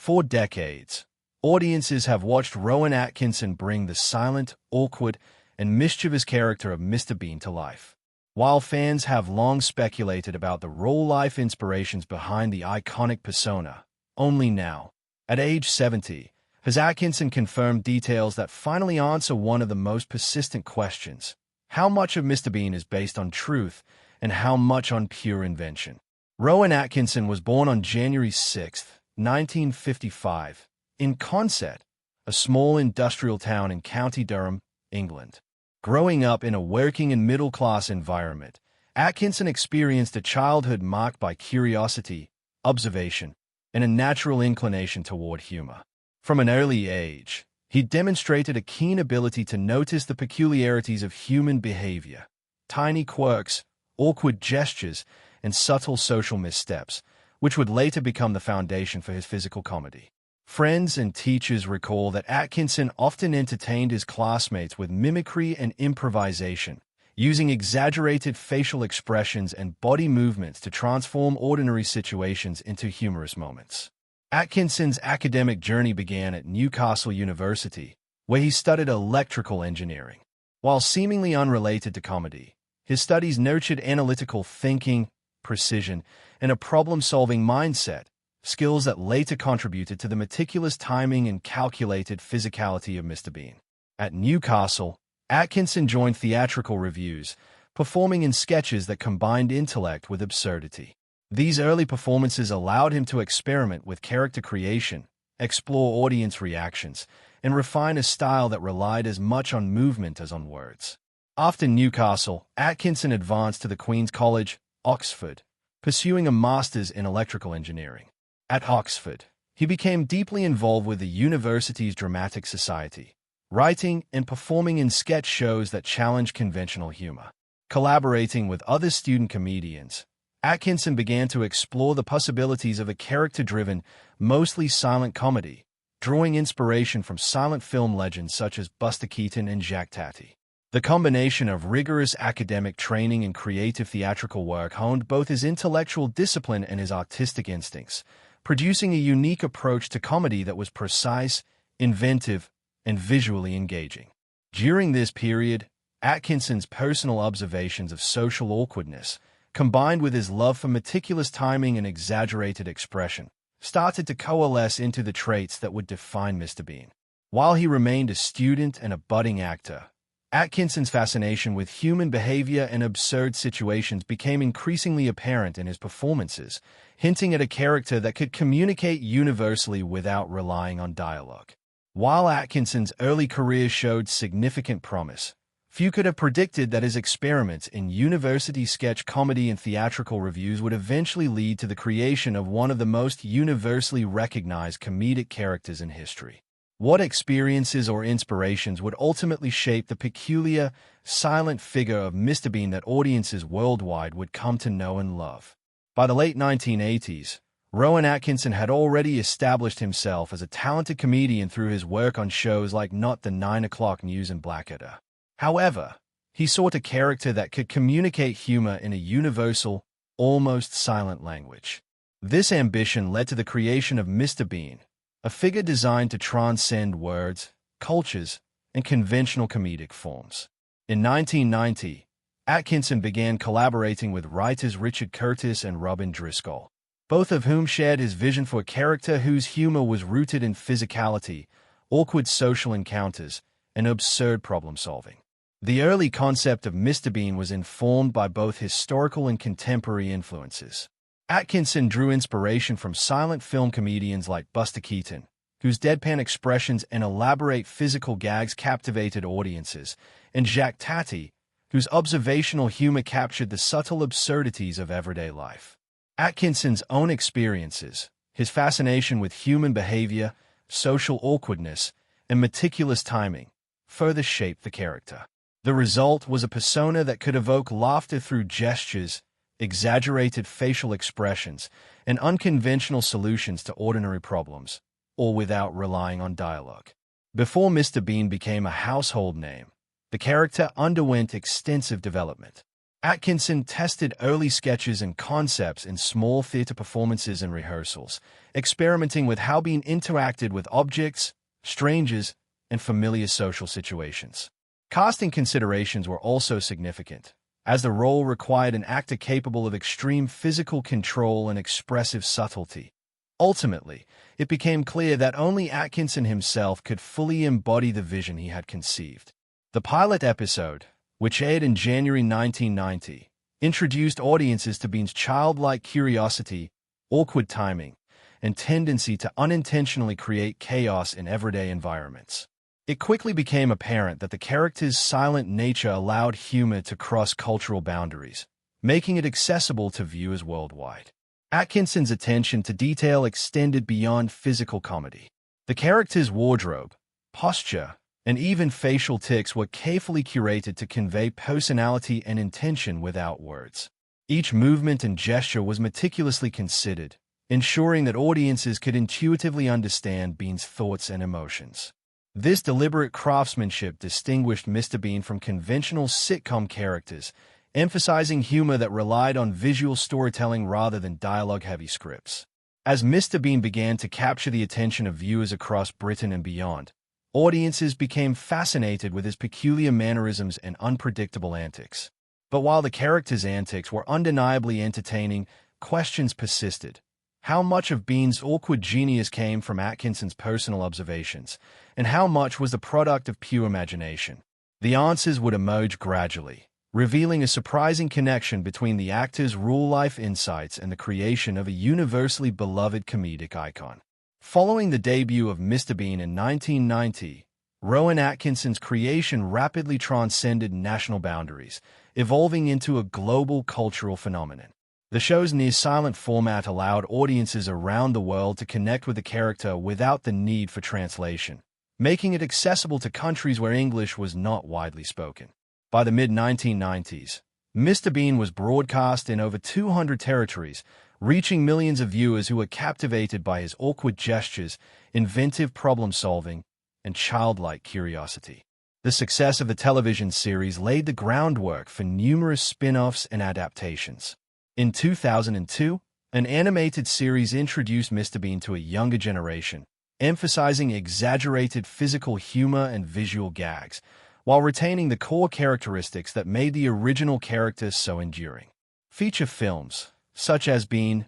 For decades, audiences have watched Rowan Atkinson bring the silent, awkward, and mischievous character of Mr. Bean to life. While fans have long speculated about the real-life inspirations behind the iconic persona, only now, at age 70, has Atkinson confirmed details that finally answer one of the most persistent questions: how much of Mr. Bean is based on truth and how much on pure invention? Rowan Atkinson was born on January 6, 1955, in Consett, a small industrial town in County Durham, England. Growing up in a working and middle-class environment, Atkinson experienced a childhood marked by curiosity, observation, and a natural inclination toward humor. From an early age, he demonstrated a keen ability to notice the peculiarities of human behavior, tiny quirks, awkward gestures, and subtle social missteps, which would later become the foundation for his physical comedy. Friends and teachers recall that Atkinson often entertained his classmates with mimicry and improvisation, using exaggerated facial expressions and body movements to transform ordinary situations into humorous moments. Atkinson's academic journey began at Newcastle University, where he studied electrical engineering. While seemingly unrelated to comedy, his studies nurtured analytical thinking, precision, and a problem-solving mindset, skills that later contributed to the meticulous timing and calculated physicality of Mr. Bean. At Newcastle, Atkinson joined theatrical revues, performing in sketches that combined intellect with absurdity. These early performances allowed him to experiment with character creation, explore audience reactions, and refine a style that relied as much on movement as on words. After Newcastle, Atkinson advanced to the Queen's College, Oxford, pursuing a master's in electrical engineering. At Oxford, he became deeply involved with the university's dramatic society, writing and performing in sketch shows that challenged conventional humor. Collaborating with other student comedians, Atkinson began to explore the possibilities of a character-driven, mostly silent comedy, drawing inspiration from silent film legends such as Buster Keaton and Jacques Tati. The combination of rigorous academic training and creative theatrical work honed both his intellectual discipline and his artistic instincts, producing a unique approach to comedy that was precise, inventive, and visually engaging. During this period, Atkinson's personal observations of social awkwardness, combined with his love for meticulous timing and exaggerated expression, started to coalesce into the traits that would define Mr. Bean. While he remained a student and a budding actor, Atkinson's fascination with human behavior and absurd situations became increasingly apparent in his performances, hinting at a character that could communicate universally without relying on dialogue. While Atkinson's early career showed significant promise, few could have predicted that his experiments in university sketch comedy and theatrical revues would eventually lead to the creation of one of the most universally recognized comedic characters in history. What experiences or inspirations would ultimately shape the peculiar, silent figure of Mr. Bean that audiences worldwide would come to know and love? By the late 1980s, Rowan Atkinson had already established himself as a talented comedian through his work on shows like Not the 9 O'Clock News and Blackadder. However, he sought a character that could communicate humor in a universal, almost silent language. This ambition led to the creation of Mr. Bean, a figure designed to transcend words, cultures, and conventional comedic forms. In 1990, Atkinson began collaborating with writers Richard Curtis and Robin Driscoll, both of whom shared his vision for a character whose humor was rooted in physicality, awkward social encounters, and absurd problem-solving. The early concept of Mr. Bean was informed by both historical and contemporary influences. Atkinson drew inspiration from silent film comedians like Buster Keaton, whose deadpan expressions and elaborate physical gags captivated audiences, and Jacques Tati, whose observational humor captured the subtle absurdities of everyday life. Atkinson's own experiences, his fascination with human behavior, social awkwardness, and meticulous timing, further shaped the character. The result was a persona that could evoke laughter through gestures, exaggerated facial expressions, and unconventional solutions to ordinary problems, all without relying on dialogue. Before Mr. Bean became a household name, the character underwent extensive development. Atkinson tested early sketches and concepts in small theater performances and rehearsals, experimenting with how Bean interacted with objects, strangers, and familiar social situations. Casting considerations were also significant, as the role required an actor capable of extreme physical control and expressive subtlety. Ultimately, it became clear that only Atkinson himself could fully embody the vision he had conceived. The pilot episode, which aired in January 1990, introduced audiences to Bean's childlike curiosity, awkward timing, and tendency to unintentionally create chaos in everyday environments. It quickly became apparent that the character's silent nature allowed humor to cross cultural boundaries, making it accessible to viewers worldwide. Atkinson's attention to detail extended beyond physical comedy. The character's wardrobe, posture, and even facial tics were carefully curated to convey personality and intention without words. Each movement and gesture was meticulously considered, ensuring that audiences could intuitively understand Bean's thoughts and emotions. This deliberate craftsmanship distinguished Mr. Bean from conventional sitcom characters, emphasizing humor that relied on visual storytelling rather than dialogue-heavy scripts. As Mr. Bean began to capture the attention of viewers across Britain and beyond, audiences became fascinated with his peculiar mannerisms and unpredictable antics. But while the character's antics were undeniably entertaining, questions persisted. How much of Bean's awkward genius came from Atkinson's personal observations, and how much was the product of pure imagination? The answers would emerge gradually, revealing a surprising connection between the actor's real-life insights and the creation of a universally beloved comedic icon. Following the debut of Mr. Bean in 1990, Rowan Atkinson's creation rapidly transcended national boundaries, evolving into a global cultural phenomenon. The show's near-silent format allowed audiences around the world to connect with the character without the need for translation, making it accessible to countries where English was not widely spoken. By the mid-1990s, Mr. Bean was broadcast in over 200 territories, reaching millions of viewers who were captivated by his awkward gestures, inventive problem-solving, and childlike curiosity. The success of the television series laid the groundwork for numerous spin-offs and adaptations. In 2002, an animated series introduced Mr. Bean to a younger generation, emphasizing exaggerated physical humor and visual gags, while retaining the core characteristics that made the original character so enduring. Feature films, such as Bean,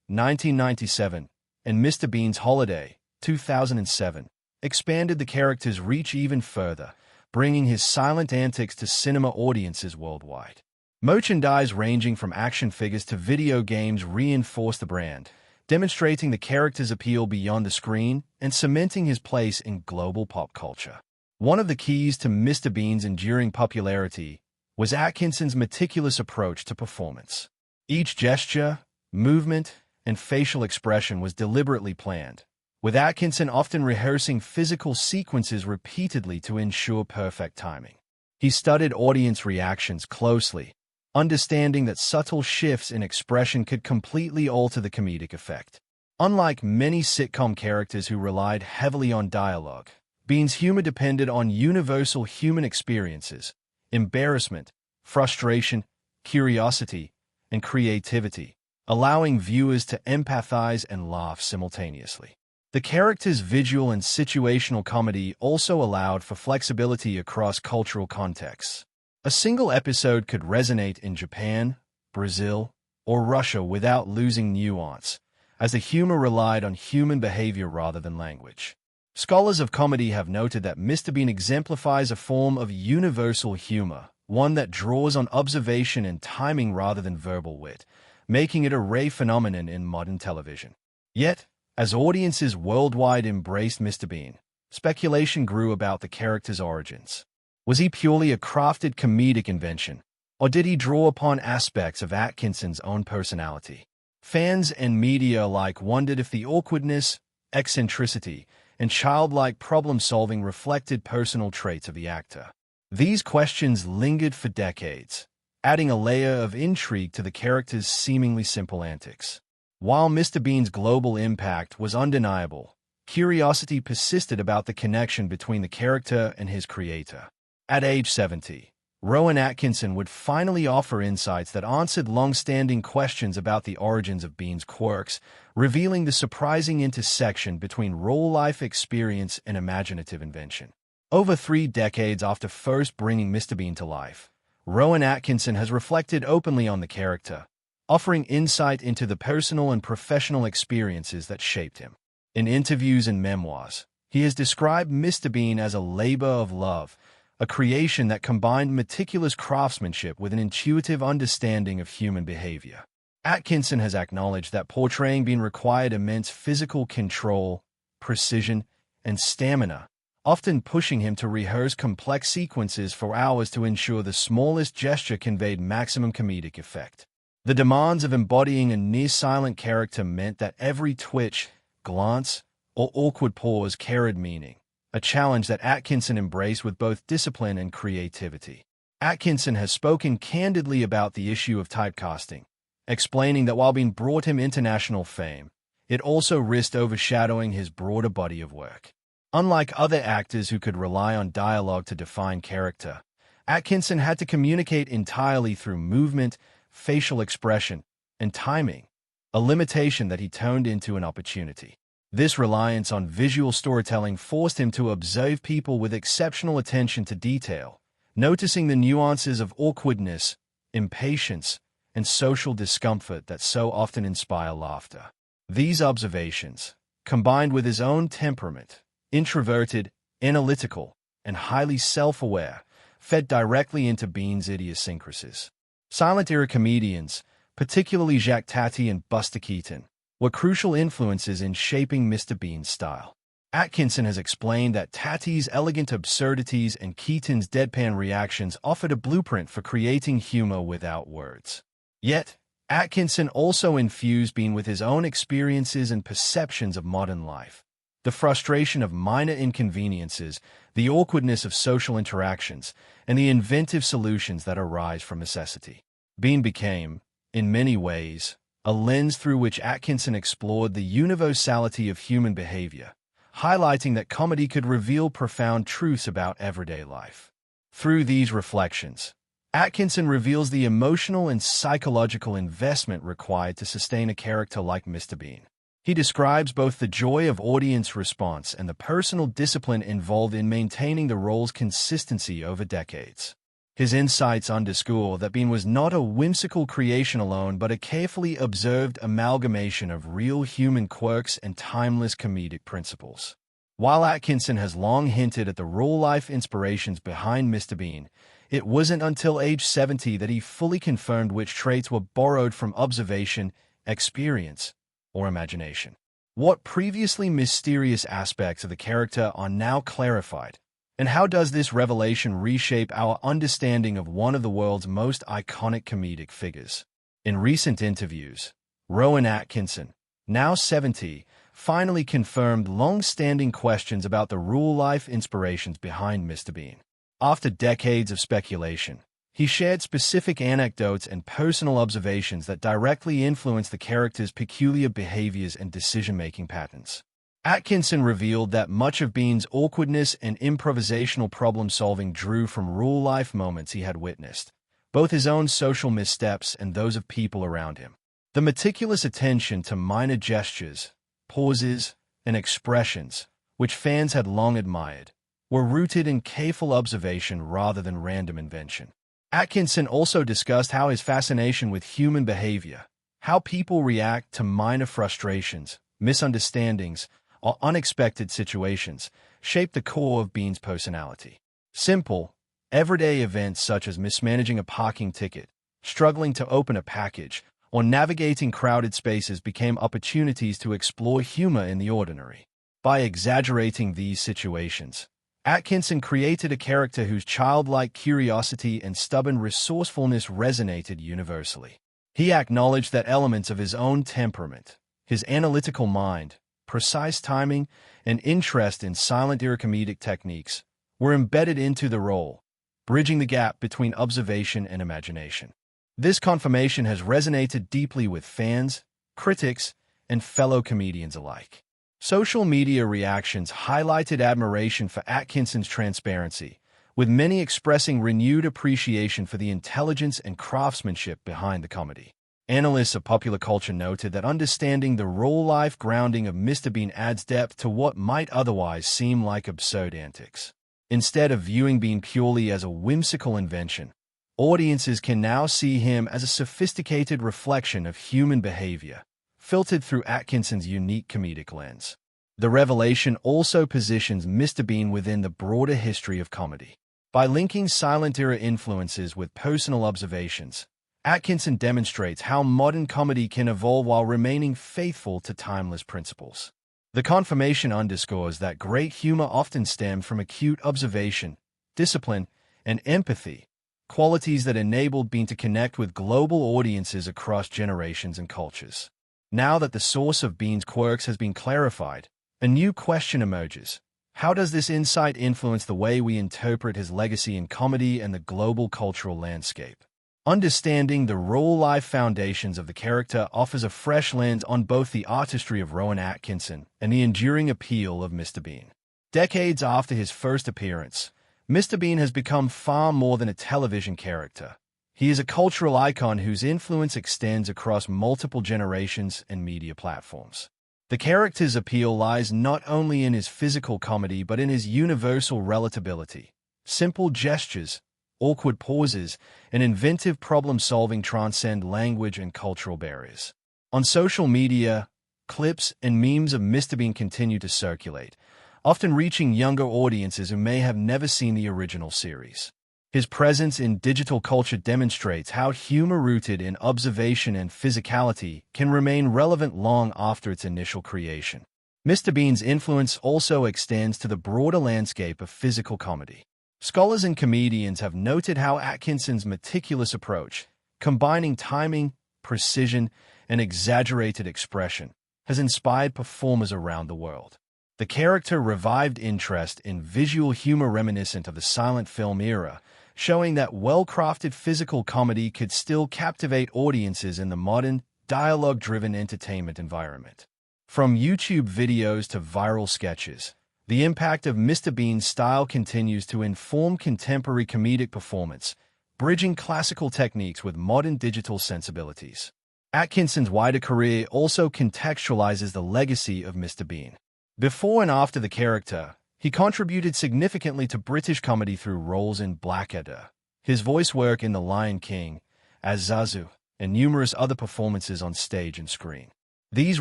1997, and Mr. Bean's Holiday, 2007, expanded the character's reach even further, bringing his silent antics to cinema audiences worldwide. Merchandise ranging from action figures to video games reinforced the brand, demonstrating the character's appeal beyond the screen and cementing his place in global pop culture. One of the keys to Mr. Bean's enduring popularity was Atkinson's meticulous approach to performance. Each gesture, movement, and facial expression was deliberately planned, with Atkinson often rehearsing physical sequences repeatedly to ensure perfect timing. He studied audience reactions closely, understanding that subtle shifts in expression could completely alter the comedic effect. Unlike many sitcom characters who relied heavily on dialogue, Bean's humor depended on universal human experiences, embarrassment, frustration, curiosity, and creativity, allowing viewers to empathize and laugh simultaneously. The character's visual and situational comedy also allowed for flexibility across cultural contexts. A single episode could resonate in Japan, Brazil, or Russia without losing nuance, as the humor relied on human behavior rather than language. Scholars of comedy have noted that Mr. Bean exemplifies a form of universal humor, one that draws on observation and timing rather than verbal wit, making it a rare phenomenon in modern television. Yet, as audiences worldwide embraced Mr. Bean, speculation grew about the character's origins. Was he purely a crafted comedic invention, or did he draw upon aspects of Atkinson's own personality? Fans and media alike wondered if the awkwardness, eccentricity, and childlike problem-solving reflected personal traits of the actor. These questions lingered for decades, adding a layer of intrigue to the character's seemingly simple antics. While Mr. Bean's global impact was undeniable, curiosity persisted about the connection between the character and his creator. At age 70, Rowan Atkinson would finally offer insights that answered long-standing questions about the origins of Bean's quirks, revealing the surprising intersection between real-life experience and imaginative invention. Over 3 decades after first bringing Mr. Bean to life, Rowan Atkinson has reflected openly on the character, offering insight into the personal and professional experiences that shaped him. In interviews and memoirs, he has described Mr. Bean as a labor of love, a creation that combined meticulous craftsmanship with an intuitive understanding of human behavior. Atkinson has acknowledged that portraying Bean required immense physical control, precision, and stamina, often pushing him to rehearse complex sequences for hours to ensure the smallest gesture conveyed maximum comedic effect. The demands of embodying a near-silent character meant that every twitch, glance, or awkward pause carried meaning, a challenge that Atkinson embraced with both discipline and creativity. Atkinson has spoken candidly about the issue of typecasting, explaining that while Bean brought him international fame, it also risked overshadowing his broader body of work. Unlike other actors who could rely on dialogue to define character, Atkinson had to communicate entirely through movement, facial expression, and timing, a limitation that he turned into an opportunity. This reliance on visual storytelling forced him to observe people with exceptional attention to detail, noticing the nuances of awkwardness, impatience, and social discomfort that so often inspire laughter. These observations, combined with his own temperament, introverted, analytical, and highly self-aware, fed directly into Bean's idiosyncrasies. Silent-era comedians, particularly Jacques Tati and Buster Keaton, were crucial influences in shaping Mr. Bean's style. Atkinson has explained that Tati's elegant absurdities and Keaton's deadpan reactions offered a blueprint for creating humor without words. Yet, Atkinson also infused Bean with his own experiences and perceptions of modern life. The frustration of minor inconveniences, the awkwardness of social interactions, and the inventive solutions that arise from necessity. Bean became, in many ways, a lens through which Atkinson explored the universality of human behavior, highlighting that comedy could reveal profound truths about everyday life. Through these reflections, Atkinson reveals the emotional and psychological investment required to sustain a character like Mr. Bean. He describes both the joy of audience response and the personal discipline involved in maintaining the role's consistency over decades. His insights underscore that Bean was not a whimsical creation alone, but a carefully observed amalgamation of real human quirks and timeless comedic principles. While Atkinson has long hinted at the real-life inspirations behind Mr. Bean, it wasn't until age 70 that he fully confirmed which traits were borrowed from observation, experience, or imagination. What previously mysterious aspects of the character are now clarified? And how does this revelation reshape our understanding of one of the world's most iconic comedic figures? In recent interviews, Rowan Atkinson, now 70, finally confirmed long-standing questions about the real-life inspirations behind Mr. Bean. After decades of speculation, he shared specific anecdotes and personal observations that directly influenced the character's peculiar behaviors and decision-making patterns. Atkinson revealed that much of Bean's awkwardness and improvisational problem-solving drew from real-life moments he had witnessed, both his own social missteps and those of people around him. The meticulous attention to minor gestures, pauses, and expressions, which fans had long admired, were rooted in careful observation rather than random invention. Atkinson also discussed how his fascination with human behavior, how people react to minor frustrations, misunderstandings, or unexpected situations, shaped the core of Bean's personality. Simple, everyday events such as mismanaging a parking ticket, struggling to open a package, or navigating crowded spaces became opportunities to explore humor in the ordinary. By exaggerating these situations, Atkinson created a character whose childlike curiosity and stubborn resourcefulness resonated universally. He acknowledged that elements of his own temperament, his analytical mind, precise timing, and interest in silent-era comedic techniques were embedded into the role, bridging the gap between observation and imagination. This confirmation has resonated deeply with fans, critics, and fellow comedians alike. Social media reactions highlighted admiration for Atkinson's transparency, with many expressing renewed appreciation for the intelligence and craftsmanship behind the comedy. Analysts of popular culture noted that understanding the real-life grounding of Mr. Bean adds depth to what might otherwise seem like absurd antics. Instead of viewing Bean purely as a whimsical invention, audiences can now see him as a sophisticated reflection of human behavior, filtered through Atkinson's unique comedic lens. The revelation also positions Mr. Bean within the broader history of comedy. By linking silent-era influences with personal observations, Atkinson demonstrates how modern comedy can evolve while remaining faithful to timeless principles. The confirmation underscores that great humor often stems from acute observation, discipline, and empathy, qualities that enabled Bean to connect with global audiences across generations and cultures. Now that the source of Bean's quirks has been clarified, a new question emerges. How does this insight influence the way we interpret his legacy in comedy and the global cultural landscape? Understanding the real-life foundations of the character offers a fresh lens on both the artistry of Rowan Atkinson and the enduring appeal of Mr. Bean. Decades after his first appearance, Mr. Bean has become far more than a television character. He is a cultural icon whose influence extends across multiple generations and media platforms. The character's appeal lies not only in his physical comedy but in his universal relatability. Simple gestures, awkward pauses, and inventive problem-solving transcend language and cultural barriers. On social media, clips and memes of Mr. Bean continue to circulate, often reaching younger audiences who may have never seen the original series. His presence in digital culture demonstrates how humor rooted in observation and physicality can remain relevant long after its initial creation. Mr. Bean's influence also extends to the broader landscape of physical comedy. Scholars and comedians have noted how Atkinson's meticulous approach, combining timing, precision, and exaggerated expression, has inspired performers around the world. The character revived interest in visual humor reminiscent of the silent film era, showing that well-crafted physical comedy could still captivate audiences in the modern, dialogue-driven entertainment environment. From YouTube videos to viral sketches, the impact of Mr. Bean's style continues to inform contemporary comedic performance, bridging classical techniques with modern digital sensibilities. Atkinson's wider career also contextualizes the legacy of Mr. Bean. Before and after the character, he contributed significantly to British comedy through roles in Blackadder, his voice work in The Lion King, as Zazu, and numerous other performances on stage and screen. These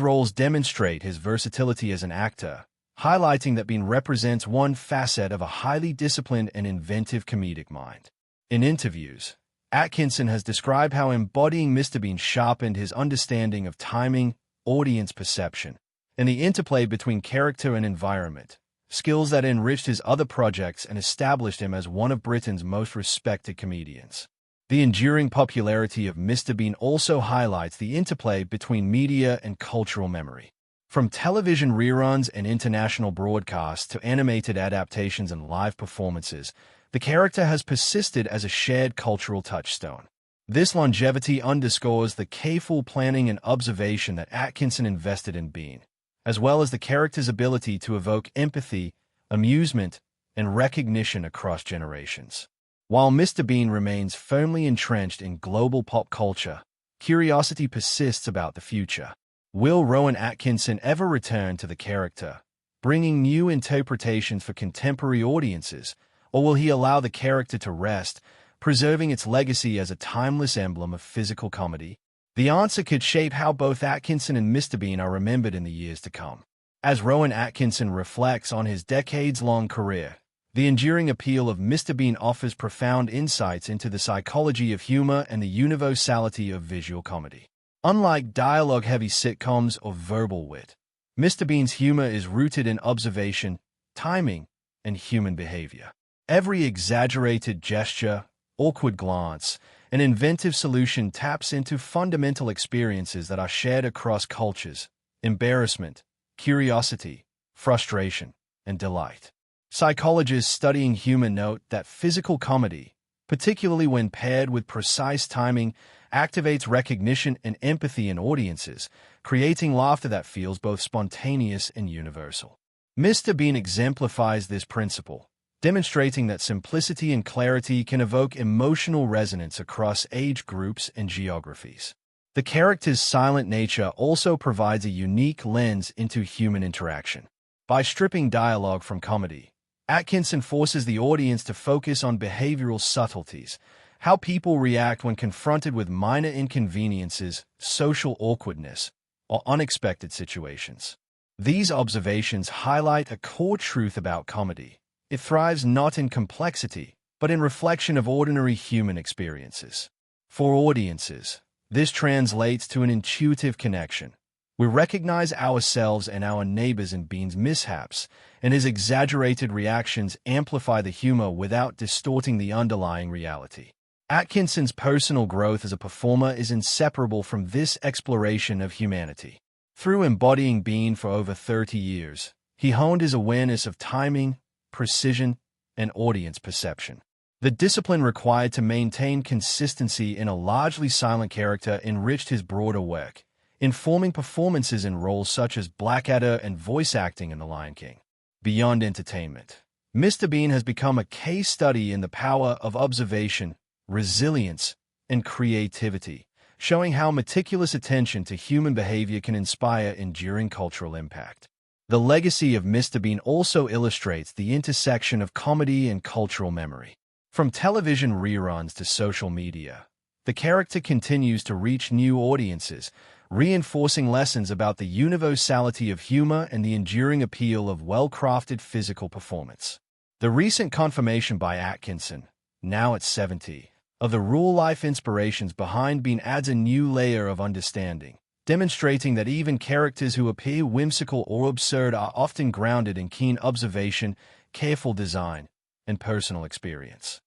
roles demonstrate his versatility as an actor, highlighting that Bean represents one facet of a highly disciplined and inventive comedic mind. In interviews, Atkinson has described how embodying Mr. Bean sharpened his understanding of timing, audience perception, and the interplay between character and environment, skills that enriched his other projects and established him as one of Britain's most respected comedians. The enduring popularity of Mr. Bean also highlights the interplay between media and cultural memory. From television reruns and international broadcasts to animated adaptations and live performances, the character has persisted as a shared cultural touchstone. This longevity underscores the careful planning and observation that Atkinson invested in Bean, as well as the character's ability to evoke empathy, amusement, and recognition across generations. While Mr. Bean remains firmly entrenched in global pop culture, curiosity persists about the future. Will Rowan Atkinson ever return to the character, bringing new interpretations for contemporary audiences, or will he allow the character to rest, preserving its legacy as a timeless emblem of physical comedy? The answer could shape how both Atkinson and Mr. Bean are remembered in the years to come. As Rowan Atkinson reflects on his decades-long career, the enduring appeal of Mr. Bean offers profound insights into the psychology of humor and the universality of visual comedy. Unlike dialogue-heavy sitcoms or verbal wit, Mr. Bean's humor is rooted in observation, timing, and human behavior. Every exaggerated gesture, awkward glance, and inventive solution taps into fundamental experiences that are shared across cultures: embarrassment, curiosity, frustration, and delight. Psychologists studying humor note that physical comedy, particularly when paired with precise timing, activates recognition and empathy in audiences, creating laughter that feels both spontaneous and universal. Mr. Bean exemplifies this principle, demonstrating that simplicity and clarity can evoke emotional resonance across age groups and geographies. The character's silent nature also provides a unique lens into human interaction. By stripping dialogue from comedy, Atkinson forces the audience to focus on behavioral subtleties, how people react when confronted with minor inconveniences, social awkwardness, or unexpected situations. These observations highlight a core truth about comedy. It thrives not in complexity, but in reflection of ordinary human experiences. For audiences, this translates to an intuitive connection. We recognize ourselves and our neighbors in Bean's mishaps, and his exaggerated reactions amplify the humor without distorting the underlying reality. Atkinson's personal growth as a performer is inseparable from this exploration of humanity. Through embodying Bean for over 30 years, he honed his awareness of timing, precision, and audience perception. The discipline required to maintain consistency in a largely silent character enriched his broader work, informing performances in roles such as Blackadder and voice acting in The Lion King. Beyond entertainment, Mr. Bean has become a case study in the power of observation, resilience, and creativity, showing how meticulous attention to human behavior can inspire enduring cultural impact. The legacy of Mr. Bean also illustrates the intersection of comedy and cultural memory. From television reruns to social media, the character continues to reach new audiences, reinforcing lessons about the universality of humor and the enduring appeal of well-crafted physical performance. The recent confirmation by Atkinson, now at 70, of the real-life inspirations behind Bean adds a new layer of understanding, demonstrating that even characters who appear whimsical or absurd are often grounded in keen observation, careful design, and personal experience.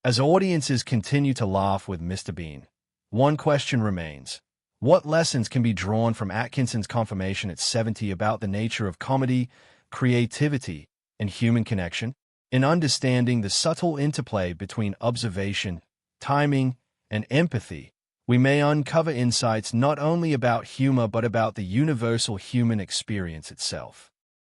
As audiences continue to laugh with Mr. Bean, one question remains. What lessons can be drawn from Atkinson's confirmation at 70 about the nature of comedy, creativity, and human connection? In understanding the subtle interplay between observation, timing, and empathy, we may uncover insights not only about humor but about the universal human experience itself.